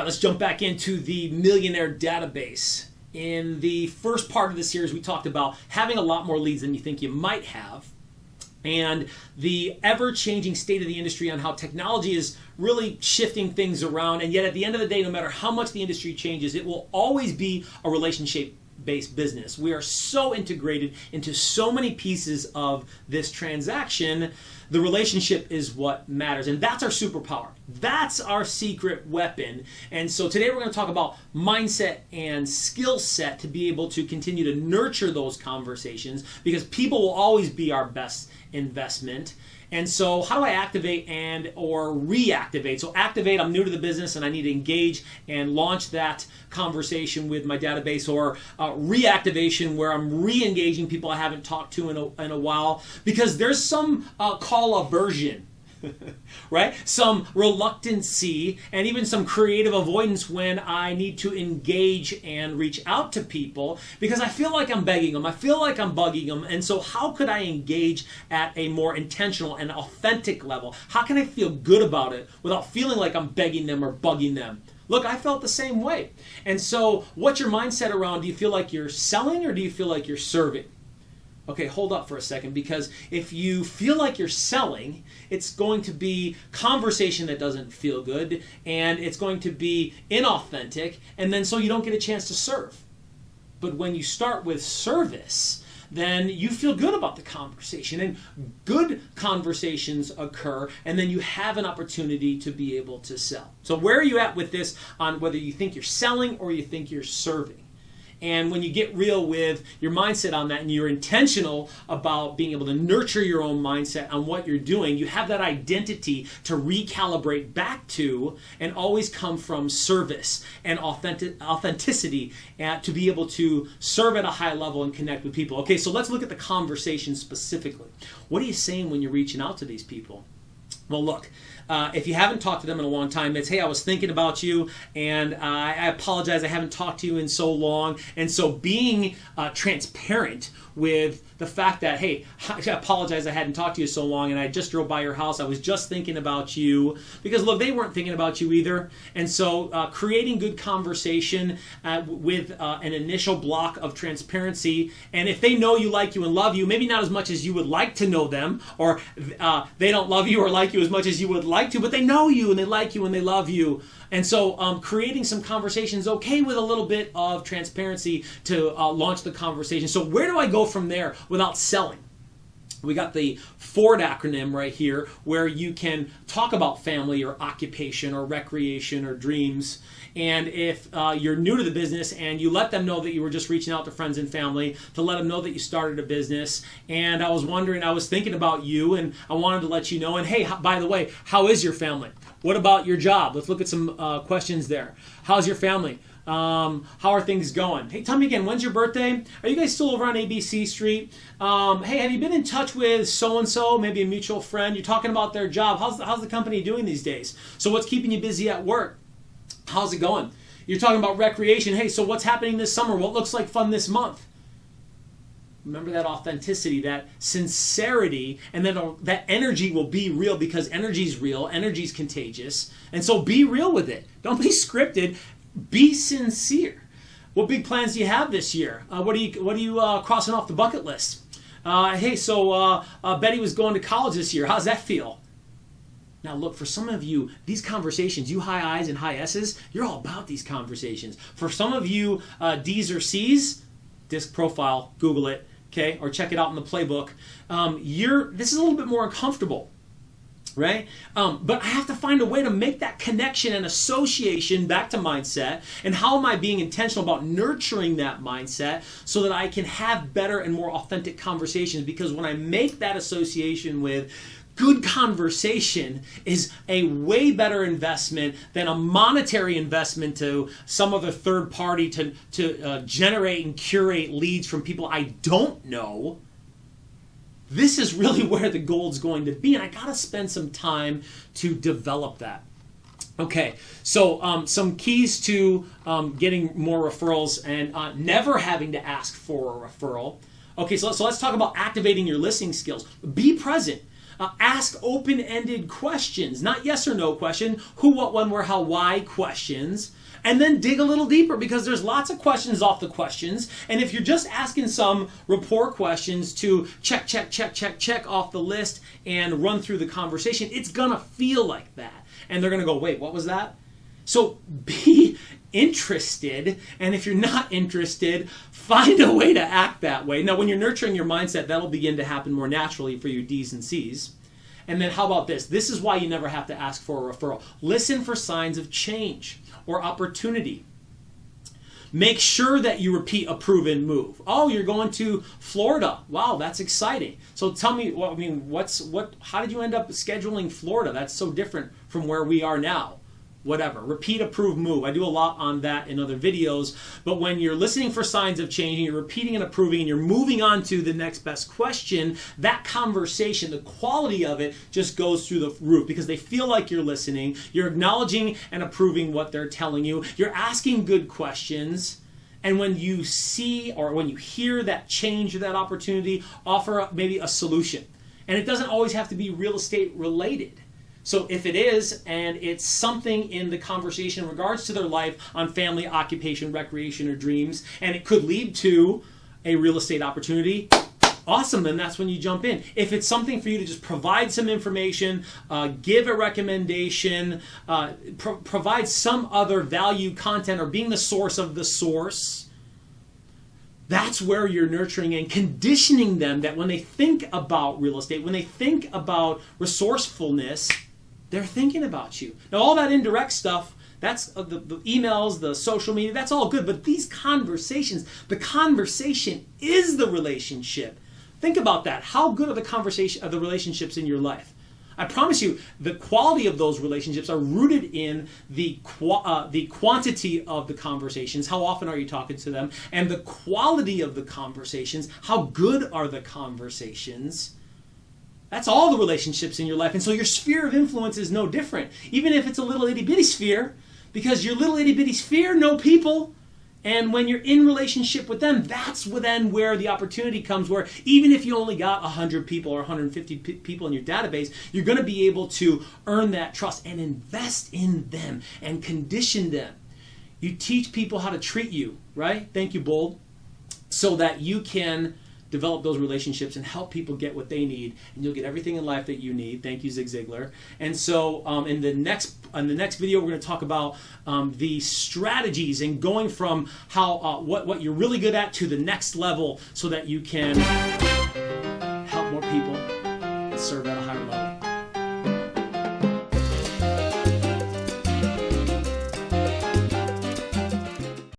let's jump back into the Millionaire database. In the first part of the series, we talked about having a lot more leads than you think you might have, and the ever-changing state of the industry on how technology is really shifting things around. And yet at the end of the day, no matter how much the industry changes, it will always be a relationship-based business. We are so integrated into so many pieces of this transaction. The relationship is what matters, and that's our superpower. That's our secret weapon. And so today we're going to talk about mindset and skill set to be able to continue to nurture those conversations, because people will always be our best investment. And so how do I activate and or reactivate? So activate, I'm new to the business and I need to engage and launch that conversation with my database, or reactivation, where I'm re-engaging people I haven't talked to in a while, because there's some call aversion. Right? Some reluctancy and even some creative avoidance when I need to engage and reach out to people, because I feel like I'm begging them. I feel like I'm bugging them. And so how could I engage at a more intentional and authentic level? How can I feel good about it without feeling like I'm begging them or bugging them? Look, I felt the same way. And so what's your mindset around? Do you feel like you're selling, or do you feel like you're serving? Okay, hold up for a second, because if you feel like you're selling, it's going to be conversation that doesn't feel good, and it's going to be inauthentic, and then so you don't get a chance to serve. But when you start with service, then you feel good about the conversation, and good conversations occur, and then you have an opportunity to be able to sell. So where are you at with this on whether you think you're selling or you think you're serving? And when you get real with your mindset on that, and you're intentional about being able to nurture your own mindset on what you're doing, you have that identity to recalibrate back to, and always come from service and authenticity, to be able to serve at a high level and connect with people. Okay, so let's look at the conversation specifically. What are you saying when you're reaching out to these people? Well, look, if you haven't talked to them in a long time, it's, hey, I was thinking about you, and I apologize, I haven't talked to you in so long. And so being transparent with the fact that, hey, I apologize, I hadn't talked to you so long, and I just drove by your house, I was just thinking about you. Because look, they weren't thinking about you either. And so creating good conversation with an initial block of transparency. And if they know you, like you, and love you, maybe not as much as you would like to know them, or they don't love you or like you as much as you would like to, but they know you and they like you and they love you. And so creating some conversations, okay, with a little bit of transparency to launch the conversation. So where do I go from there without selling? We got the FORD acronym right here, where you can talk about family or occupation or recreation or dreams. And if you're new to the business, and you let them know that you were just reaching out to friends and family, to let them know that you started a business. And I was thinking about you, and I wanted to let you know. And hey, by the way, how is your family? What about your job? Let's look at some questions there. How's your family? How are things going? Hey, tell me again, when's your birthday? Are you guys still over on ABC Street? Hey, have you been in touch with so-and-so, maybe a mutual friend? You're talking about their job. How's the company doing these days? So what's keeping you busy at work? How's it going? You're talking about recreation. Hey, so what's happening this summer? What looks like fun this month? Remember that authenticity, that sincerity, and then that energy will be real, because energy is real, energy is contagious. And so be real with it. Don't be scripted. Be sincere. What big plans do you have this year? What are you crossing off the bucket list? Hey, so Betty was going to college this year. How's that feel? Now look, for some of you, these conversations, you high I's and high S's, you're all about these conversations. For some of you, D's or C's, disc profile, Google it, okay, or check it out in the playbook. This is a little bit more uncomfortable, right? But I have to find a way to make that connection and association back to mindset. And how am I being intentional about nurturing that mindset so that I can have better and more authentic conversations? Because when I make that association with good conversation, is a way better investment than a monetary investment to some other third party to generate and curate leads from people I don't know. This is really where the gold's going to be, and I gotta spend some time to develop that. Okay, so some keys to getting more referrals and never having to ask for a referral. Okay, so let's talk about activating your listening skills. Be present. Ask open-ended questions, not yes or no question, who, what, when, where, how, why questions. And then dig a little deeper, because there's lots of questions off the questions. And if you're just asking some rapport questions to check off the list and run through the conversation, it's going to feel like that. And they're going to go, wait, what was that? So be interested. And if you're not interested, find a way to act that way. Now, when you're nurturing your mindset, that'll begin to happen more naturally for your D's and C's. And then how about this? This is why you never have to ask for a referral. Listen for signs of change or opportunity. Make sure that you repeat a proven move. Oh, you're going to Florida. Wow, that's exciting. So tell me, how did you end up scheduling Florida? That's so different from where we are now. Whatever. Repeat a proved move. I do a lot on that in other videos. But when you're listening for signs of change and you're repeating and approving and you're moving on to the next best question, that conversation, the quality of it just goes through the roof, because they feel like you're listening, you're acknowledging and approving what they're telling you, you're asking good questions. And when you see or when you hear that change or that opportunity, offer up maybe a solution. And it doesn't always have to be real estate related. So if it is, and it's something in the conversation in regards to their life on family, occupation, recreation, or dreams, and it could lead to a real estate opportunity, awesome, then that's when you jump in. If it's something for you to just provide some information, give a recommendation, provide some other value content, or being the source of the source, that's where you're nurturing and conditioning them that when they think about real estate, when they think about resourcefulness, they're thinking about you. Now, all that indirect stuff, that's the emails, the social media, that's all good. But these conversations, the conversation is the relationship. Think about that. How good are the relationships in your life? I promise you, the quality of those relationships are rooted in the quantity of the conversations. How often are you talking to them? And the quality of the conversations. How good are the conversations? That's all the relationships in your life. And so your sphere of influence is no different. Even if it's a little itty-bitty sphere, because your little itty-bitty sphere know people. And when you're in relationship with them, that's then where the opportunity comes, where even if you only got 100 people or 150 people in your database, you're going to be able to earn that trust and invest in them and condition them. You teach people how to treat you, right? Thank you, Bold. So that you can develop those relationships and help people get what they need, and you'll get everything in life that you need. Thank you, Zig Ziglar. And so in the next video, we're going to talk about the strategies and going from how what you're really good at to the next level, so that you can help more people and serve at a higher level.